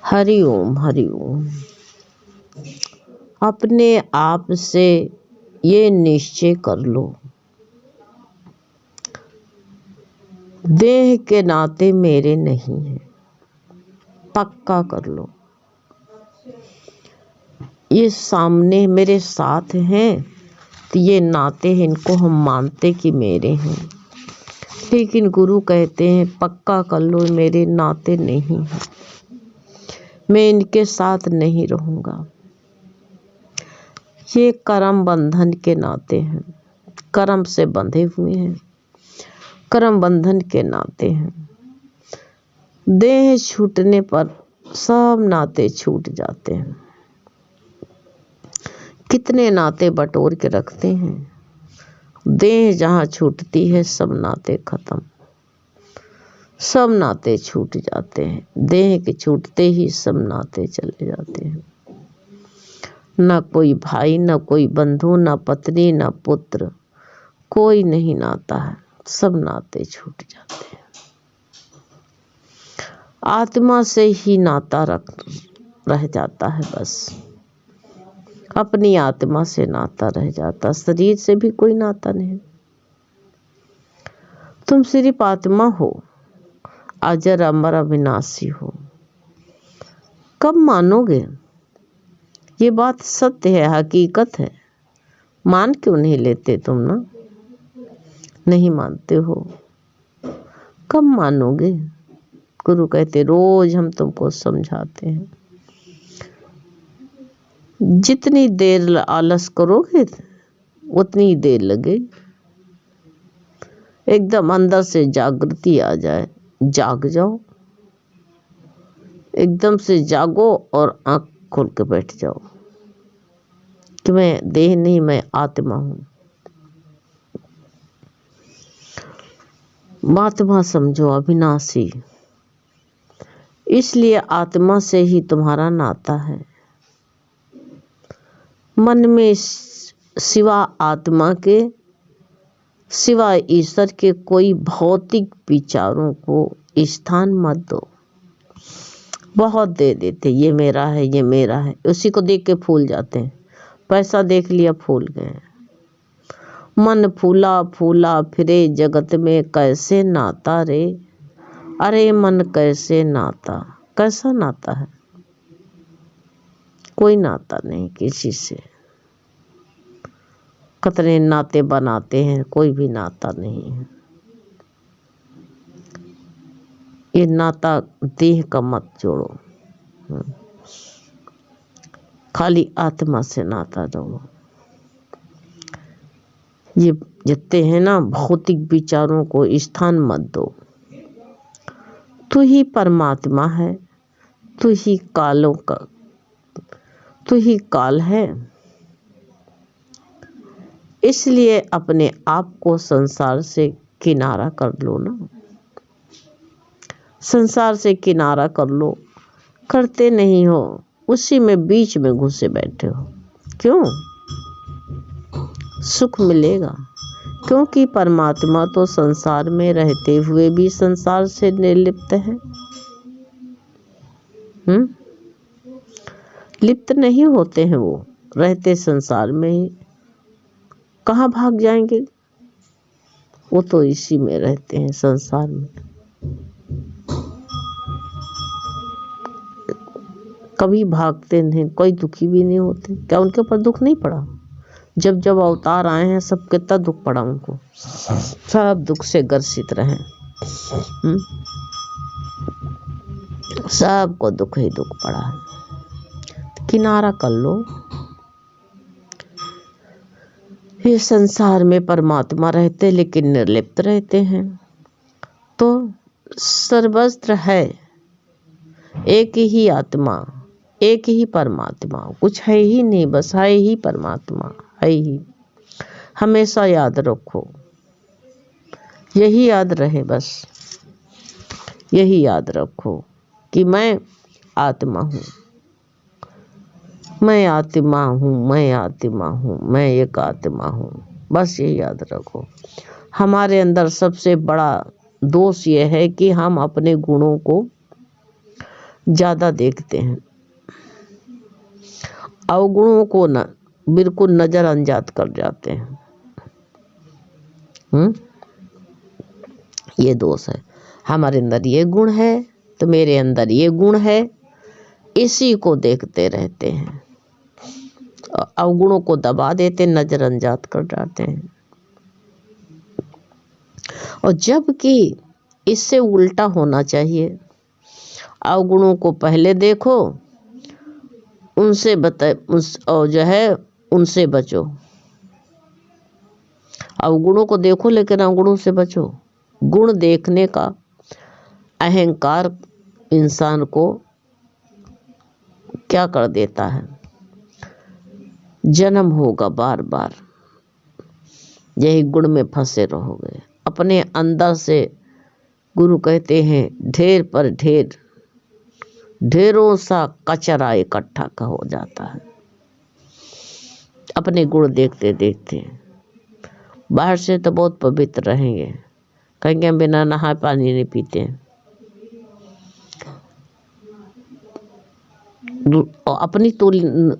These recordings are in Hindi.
हरि ओम हरि ओम। अपने आप से ये निश्चय कर लो, देह के नाते मेरे नहीं है। पक्का कर लो, ये सामने मेरे साथ हैं तो ये नाते हैं, इनको हम मानते कि मेरे हैं, लेकिन गुरु कहते हैं पक्का कर लो मेरे नाते नहीं है, मैं इनके साथ नहीं रहूँगा। ये कर्म बंधन के नाते हैं, कर्म से बंधे हुए हैं, कर्म बंधन के नाते हैं। देह छूटने पर सब नाते छूट जाते हैं। कितने नाते बटोर के रखते हैं, देह जहाँ छूटती है सब नाते खत्म, सब नाते छूट जाते हैं। देह के छूटते ही सब नाते चले जाते हैं। न कोई भाई, न कोई बंधु, न पत्नी, न पुत्र, कोई नहीं नाता है, सब नाते छूट जाते हैं। आत्मा से ही नाता रह जाता है, बस अपनी आत्मा से नाता रह जाता, शरीर से भी कोई नाता नहीं। तुम सिर्फ आत्मा हो, अजर अमर अविनाशी हो। कब मानोगे? ये बात सत्य है, हकीकत है। मान क्यों नहीं लेते तुम? ना नहीं मानते हो, कब मानोगे? गुरु कहते रोज हम तुमको समझाते हैं, जितनी देर आलस करोगे उतनी देर लगे। एकदम अंदर से जागृति आ जाए, जाग जाओ, एकदम से जागो और आंख खोल के बैठ जाओ कि मैं देह नहीं, मैं आत्मा हूँ। आत्मा समझो अविनाशी, इसलिए आत्मा से ही तुम्हारा नाता है। मन में सिवा आत्मा के, सिवा ईश्वर के कोई भौतिक विचारों को स्थान मत दो। बहुत दे देते, ये मेरा है, ये मेरा है, उसी को देख के फूल जाते हैं। पैसा देख लिया, फूल गए। मन फूला फूला फिरे जगत में, कैसे नाता रे? अरे मन कैसे नाता? कैसा नाता है? कोई नाता नहीं किसी से। कितने नाते बनाते हैं, कोई भी नाता नहीं है। ये नाता देह का मत जोड़ो, खाली आत्मा से नाता जोड़ो। ये जितने हैं ना, भौतिक विचारों को स्थान मत दो। तू ही परमात्मा है, तू ही कालों का, तू ही काल है। इसलिए अपने आप को संसार से किनारा कर लो ना, संसार से किनारा कर लो। करते नहीं हो, उसी में बीच में घुसे बैठे हो। क्यों? सुख मिलेगा, क्योंकि परमात्मा तो संसार में रहते हुए भी संसार से निर्लिप्त है। लिप्त नहीं होते हैं वो, रहते संसार में ही। कहाँ भाग जाएंगे? वो तो इसी में रहते हैं, संसार में। कभी भागते नहीं, कोई दुखी भी नहीं होते। क्या उनके ऊपर दुख नहीं पड़ा? जब जब अवतार आए हैं, सब कितना दुख पड़ा उनको, सब दुख से ग्रसित रहे। सबको दुख ही दुख पड़ा है। किनारा कर लो। ये संसार में परमात्मा रहते लेकिन निर्लिप्त रहते हैं, तो सर्वस्त्र है, एक ही आत्मा, एक ही परमात्मा, कुछ है ही नहीं, बस है ही परमात्मा, है ही। हमेशा याद रखो, यही याद रहे, बस यही याद रखो कि मैं आत्मा हूँ, मैं आत्मा हूँ, मैं आत्मा हूँ, मैं एक आत्मा हूँ। बस यही याद रखो। हमारे अंदर सबसे बड़ा दोष ये है कि हम अपने गुणों को ज़्यादा देखते हैं, अवगुणों को न बिल्कुल नज़रअंदाज कर जाते हैं। ये दोष है। हमारे अंदर ये गुण है तो मेरे अंदर ये गुण है, इसी को देखते रहते हैं, अवगुणों को दबा देते, नज़रअंदाज कर जाते हैं। और जबकि इससे उल्टा होना चाहिए, अवगुणों को पहले देखो, उनसे और जो है उनसे बचो। अवगुणों को देखो लेकिन अवगुणों से बचो। गुण देखने का अहंकार इंसान को क्या कर देता है, जन्म होगा बार बार, यही गुण में फंसे रहोगे। अपने अंदर से गुरु कहते हैं ढेर पर ढेर, ढेरों सा कचरा इकट्ठा का हो जाता है अपने गुण देखते देखते। बाहर से तो बहुत पवित्र रहेंगे, कहेंगे हम बिना नहाए पानी नहीं पीते हैं,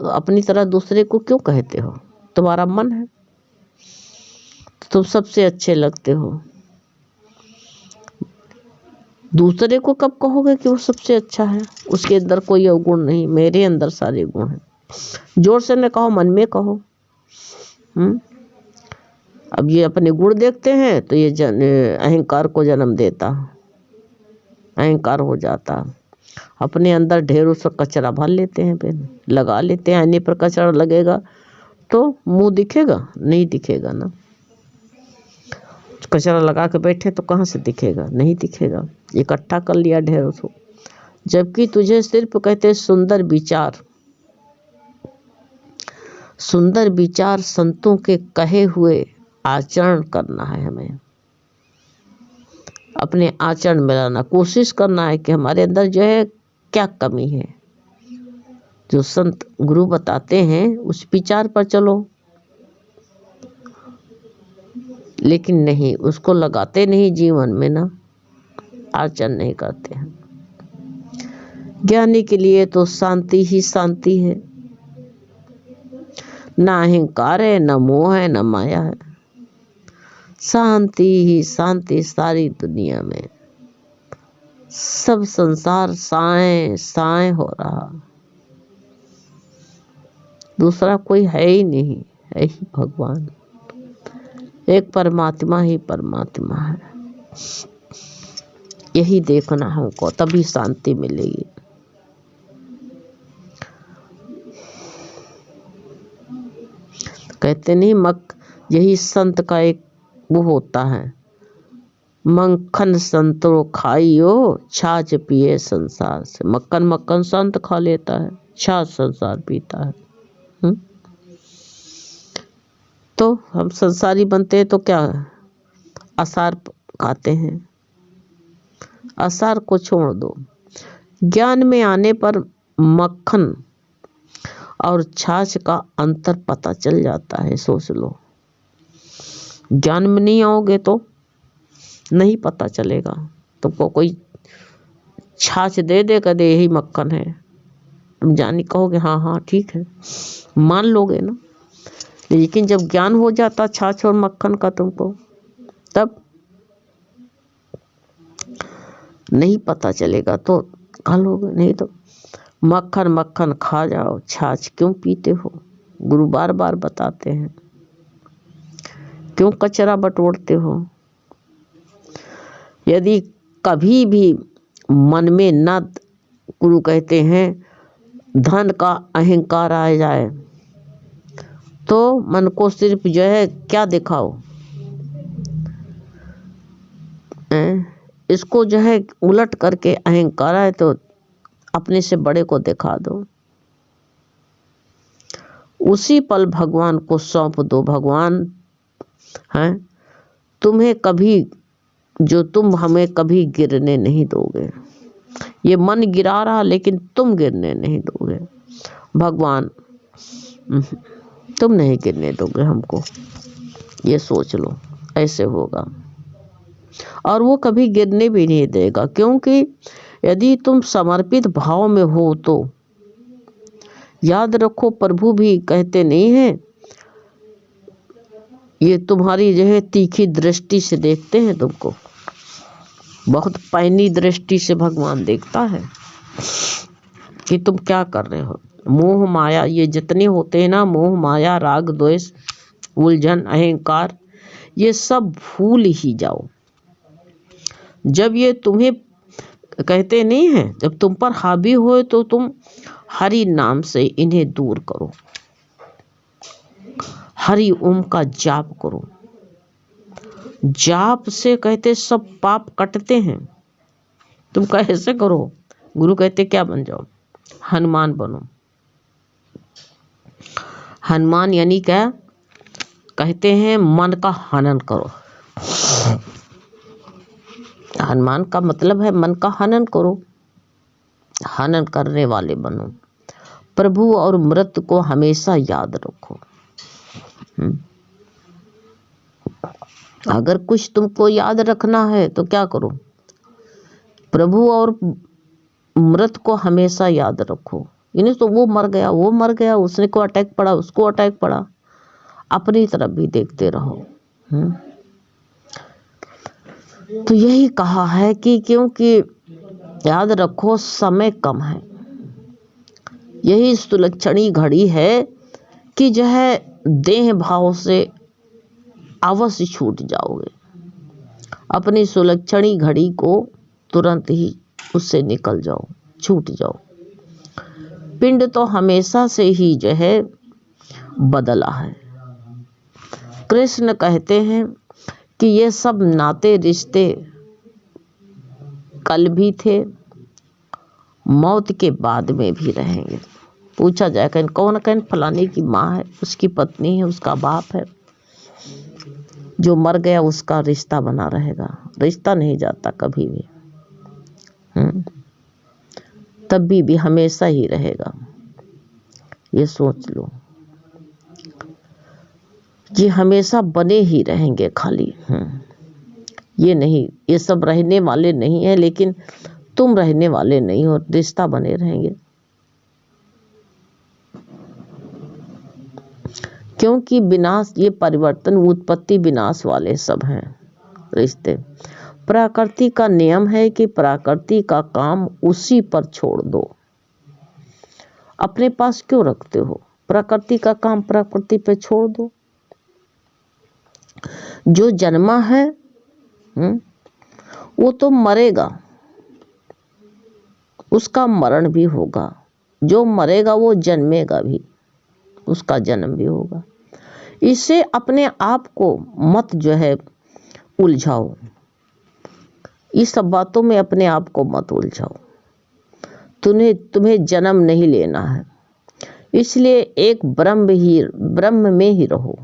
अपनी तरह दूसरे को क्यों कहते हो? तुम्हारा मन है, तुम सबसे अच्छे लगते हो। दूसरे को कब कहोगे कि वो सबसे अच्छा है? उसके अंदर कोई अवगुण नहीं, मेरे अंदर सारे गुण हैं। जोर से न कहो, मन में कहो। अब ये अपने गुण देखते हैं तो ये अहंकार को जन्म देता, अहंकार हो जाता। अपने अंदर ढेरों सा कचरा भर लेते हैं, फिर लगा लेते हैं। आईने पर कचरा लगेगा तो मुंह दिखेगा? नहीं दिखेगा ना। कचरा लगा के बैठे तो कहाँ से दिखेगा? नहीं दिखेगा। इकट्ठा कर लिया ढेरों से। जबकि तुझे सिर्फ कहते सुंदर विचार, सुंदर विचार संतों के कहे हुए आचरण करना है। हमें अपने आचरण में लाना, कोशिश करना है कि हमारे अंदर जो है क्या कमी है। जो संत गुरु बताते हैं उस विचार पर चलो, लेकिन नहीं, उसको लगाते नहीं जीवन में ना, आचरण नहीं करते हैं। ज्ञानी के लिए तो शांति ही शांति है, ना अहंकार है, ना मोह है, ना माया है। शांति ही शांति सारी दुनिया में। सब संसार साए साए हो रहा, दूसरा कोई है ही नहीं, है ही भगवान। एक परमात्मा ही परमात्मा है। यही देखना हमको, तभी शांति मिलेगी। कहते नहीं, यही संत का एक वो होता है, मक्खन संतरो खाइयो, छाछ पिए संसार से। मक्खन मक्खन संत खा लेता है, छाछ संसार पीता है। तो हम संसारी बनते हैं तो क्या असार खाते हैं? असार को छोड़ दो। ज्ञान में आने पर मक्खन और छाछ का अंतर पता चल जाता है। सोच लो, ज्ञान में नहीं आओगे तो नहीं पता चलेगा। तुमको कोई छाछ दे देगा, दे यही मक्खन है, तुम जानी कहोगे हाँ हाँ ठीक है, मान लोगे ना। लेकिन जब ज्ञान हो जाता छाछ और मक्खन का तुमको, तब नहीं पता चलेगा तो खा लोगे। नहीं तो मक्खन मक्खन खा जाओ, छाछ क्यों पीते हो? गुरु बार बार बताते हैं, क्यों कचरा बटोरते हो? यदि कभी भी मन में न, गुरु कहते हैं, धन का अहंकार आ जाए तो मन को सिर्फ जो है क्या दिखाओ, इसको जो है उलट करके अहंकार आए तो अपने से बड़े को दिखा दो। उसी पल भगवान को सौंप दो। भगवान हैं तुम्हें कभी, जो तुम हमें कभी गिरने नहीं दोगे। ये मन गिरा रहा लेकिन तुम गिरने नहीं दोगे। भगवान तुम नहीं गिरने दोगे हमको, ये सोच लो, ऐसे होगा। और वो कभी गिरने भी नहीं देगा, क्योंकि यदि तुम समर्पित भाव में हो तो याद रखो, प्रभु भी कहते नहीं हैं, ये तुम्हारी जो है तीखी दृष्टि से देखते हैं तुमको, बहुत पैनी दृष्टि से भगवान देखता है कि तुम क्या कर रहे हो। मोह माया ये जितने होते हैं ना, मोह माया राग द्वेष उलझन अहंकार, ये सब भूल ही जाओ। जब ये तुम्हें कहते नहीं है, जब तुम पर हावी हो तो तुम हरि नाम से इन्हें दूर करो, हरि ओम का जाप करो। जाप से कहते सब पाप कटते हैं। तुम कैसे करो? गुरु कहते क्या बन जाओ? हनुमान बनो। हनुमान यानी क्या? कहते हैं मन का हनन करो। हनुमान का मतलब है मन का हनन करो, हनन करने वाले बनो। प्रभु और मृत्यु को हमेशा याद रखो। अगर कुछ तुमको याद रखना है तो क्या करो? प्रभु और मृत्यु को हमेशा याद रखो। इन्हें तो वो मर गया, उसने को अटैक पड़ा, उसको अटैक पड़ा, अपनी तरफ भी देखते रहो। तो यही कहा है कि क्योंकि याद रखो समय कम है, यही सुलक्षणी घड़ी है कि जो है देह भाव से अवश्य छूट जाओगे। अपनी सुलक्षणी घड़ी को तुरंत ही उससे निकल जाओ, छूट जाओ। पिंड तो हमेशा से ही जो है बदला है। कृष्ण कहते हैं कि ये सब नाते रिश्ते कल भी थे, मौत के बाद में भी रहेंगे। पूछा जाए कहीं कौन, कहीं फलाने की माँ है, उसकी पत्नी है, उसका बाप है, जो मर गया उसका रिश्ता बना रहेगा, रिश्ता नहीं जाता कभी भी। तब भी हमेशा ही रहेगा, ये सोच लो। ये हमेशा बने ही रहेंगे खाली। ये नहीं, ये सब रहने वाले नहीं है, लेकिन तुम रहने वाले नहीं हो, रिश्ता बने रहेंगे। क्योंकि विनाश, ये परिवर्तन उत्पत्ति विनाश वाले सब हैं रिश्ते। प्रकृति का नियम है कि प्रकृति का काम उसी पर छोड़ दो, अपने पास क्यों रखते हो? प्रकृति का काम प्रकृति पे छोड़ दो। जो जन्मा है वो तो मरेगा, उसका मरण भी होगा। जो मरेगा वो जन्मेगा भी, उसका जन्म भी होगा। इससे अपने आप को मत जो है उलझाओ, इस सब बातों में अपने आप को मत उलझाओ। तुम्हें जन्म नहीं लेना है, इसलिए एक ब्रह्म में ही रहो।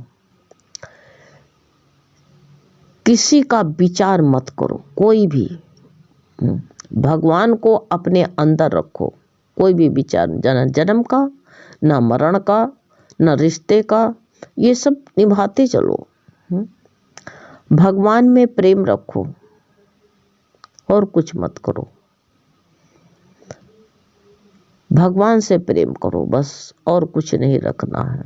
किसी का विचार मत करो, कोई भी। भगवान को अपने अंदर रखो। कोई भी विचार, जन्म का, ना मरण का, ना रिश्ते का, ये सब निभाते चलो। भगवान में प्रेम रखो और कुछ मत करो। भगवान से प्रेम करो बस, और कुछ नहीं रखना है।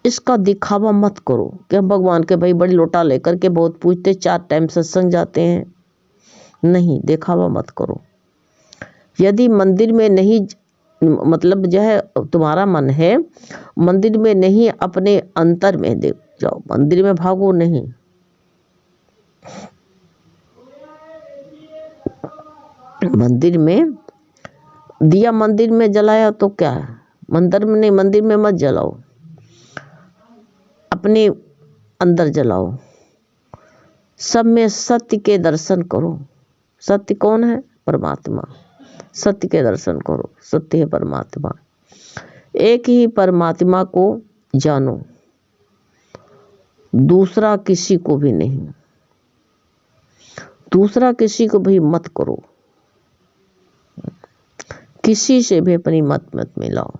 इसका दिखावा मत करो कि हम भगवान के भाई बड़ी लोटा लेकर के बहुत पूछते, 4 टाइम सत्संग जाते हैं। नहीं, दिखावा मत करो। यदि मंदिर में नहीं, मतलब जो है तुम्हारा मन है मंदिर में नहीं, अपने अंतर में देख जाओ, मंदिर में भागो नहीं। मंदिर में दिया, मंदिर में जलाया तो क्या है, मंदिर में नहीं, मंदिर में मत जलाओ, अपने अंदर जलाओ। सब में सत्य के दर्शन करो। सत्य कौन है? परमात्मा। सत्य के दर्शन करो, सत्य है परमात्मा। एक ही परमात्मा को जानो, दूसरा किसी को भी नहीं, दूसरा किसी को भी मत करो, किसी से भी अपनी मत मिलाओ।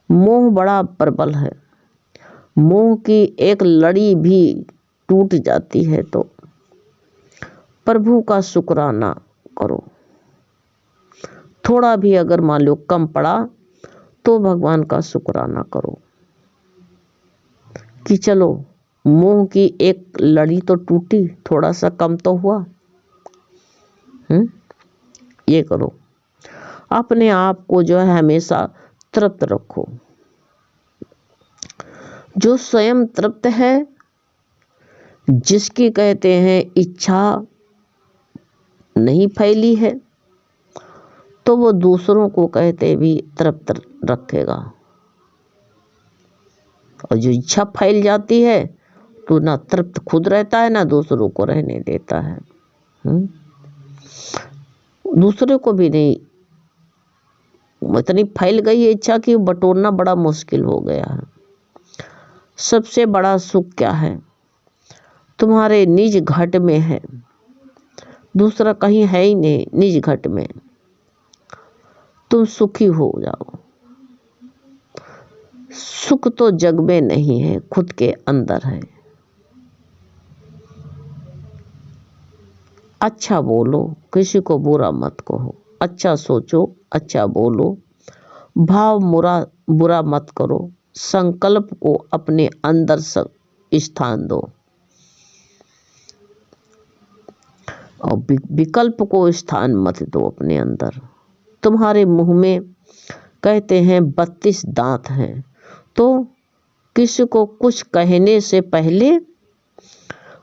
मोह बड़ा प्रबल है, मोह की एक लड़ी भी टूट जाती है तो प्रभु का शुक्राना करो। थोड़ा भी अगर मान लो कम पड़ा तो भगवान का शुक्राना करो कि चलो मोह की एक लड़ी तो टूटी, थोड़ा सा कम तो हुआ। ये करो। अपने आप को जो है हमेशा तृप्त रखो। जो स्वयं तृप्त है, जिसकी कहते हैं इच्छा नहीं फैली है, तो वो दूसरों को कहते भी तृप्त रखेगा। और जो इच्छा फैल जाती है तो ना तृप्त खुद रहता है ना दूसरों को रहने देता है। दूसरे को भी नहीं, इतनी फैल गई है इच्छा कि बटोरना बड़ा मुश्किल हो गया है। सबसे बड़ा सुख क्या है? तुम्हारे निज घट में है, दूसरा कहीं है ही नहीं। निज घट में तुम सुखी हो जाओ। सुख तो जग में नहीं है, खुद के अंदर है। अच्छा बोलो, किसी को बुरा मत कहो। अच्छा सोचो, अच्छा बोलो, भाव बुरा मत करो। संकल्प को अपने अंदर स्थान दो और विकल्प को स्थान मत दो अपने अंदर। तुम्हारे मुंह में कहते हैं 32 दांत हैं, तो किसी को कुछ कहने से पहले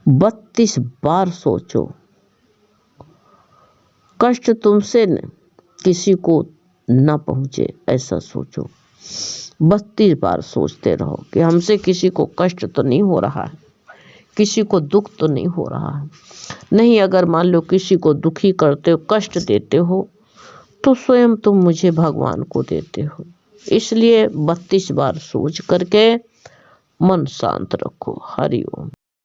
32 बार सोचो। कष्ट तुमसे किसी को न पहुंचे ऐसा सोचो। 32 बार सोचते रहो कि हमसे किसी को कष्ट तो नहीं हो रहा है, किसी को दुख तो नहीं हो रहा है। नहीं, अगर मान लो किसी को दुखी करते हो, कष्ट देते हो, तो स्वयं तुम मुझे भगवान को देते हो। इसलिए 32 बार सोच करके मन शांत रखो। हरि ओम।